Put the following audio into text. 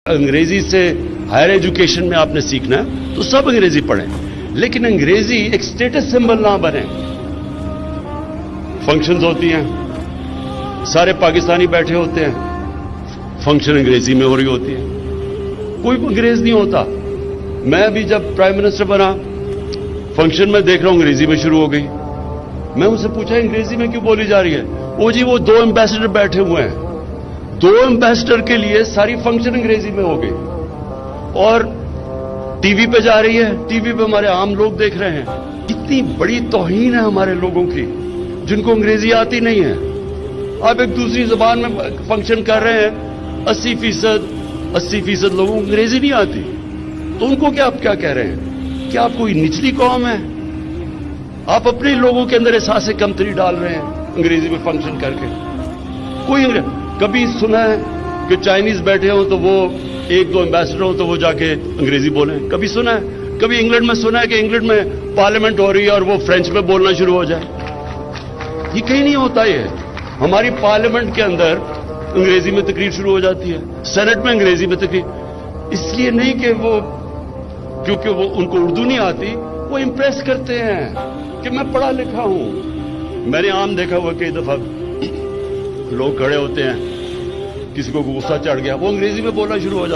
انگریزی سے higher education میں آپ نے سیکھنا ہے تو سب انگریزی پڑھیں، لیکن انگریزی ایک سٹیٹس سمبل نہ بنے۔ فنکشنز ہوتی ہیں، سارے پاکستانی بیٹھے ہوتے ہیں، فنکشن انگریزی میں ہو رہی ہوتی ہے، کوئی انگریز نہیں ہوتا۔ میں ابھی جب پرائم منسٹر بنا، فنکشن میں دیکھ رہا ہوں انگریزی میں شروع ہو گئی۔ میں ان سے پوچھا انگریزی میں کیوں بولی جا رہی ہے؟ وہ جی وہ 2 ایمبیسڈر بیٹھے ہوئے ہیں، 2 ایمبیسڈر کے لیے ساری فنکشن انگریزی میں ہو گئی، اور ٹی وی پہ جا رہی ہے، ٹی وی پہ ہمارے عام لوگ دیکھ رہے ہیں۔ کتنی بڑی توہین ہے ہمارے لوگوں کی جن کو انگریزی آتی نہیں ہے۔ آپ ایک دوسری زبان میں فنکشن کر رہے ہیں، 80% لوگوں کو انگریزی نہیں آتی، تو ان کو آپ کیا کہہ رہے ہیں؟ کیا آپ کوئی نچلی قوم ہے؟ آپ اپنے لوگوں کے اندر احساس کمتری ڈال رہے ہیں انگریزی میں فنکشن کر کے۔ کوئی کبھی سنا ہے کہ چائنیز بیٹھے ہوں تو وہ 1-2 ایمبیسڈر ہوں تو وہ جا کے انگریزی بولیں؟ کبھی سنا ہے؟ کبھی انگلینڈ میں سنا ہے کہ انگلینڈ میں پارلیمنٹ ہو رہی ہے اور وہ فرینچ میں بولنا شروع ہو جائے؟ یہ کہیں نہیں ہوتا۔ یہ ہماری پارلیمنٹ کے اندر انگریزی میں تقریر شروع ہو جاتی ہے، سینٹ میں انگریزی میں تقریر۔ اس لیے نہیں کہ وہ کیونکہ وہ ان کو اردو نہیں آتی، وہ امپریس کرتے ہیں کہ میں پڑھا لکھا ہوں۔ میں نے عام دیکھا ہوا کئی دفعہ لوگ کھڑے ہوتے ہیں، کسی کو غصہ چڑھ گیا، وہ انگریزی میں بولنا شروع ہو جاتا ہے۔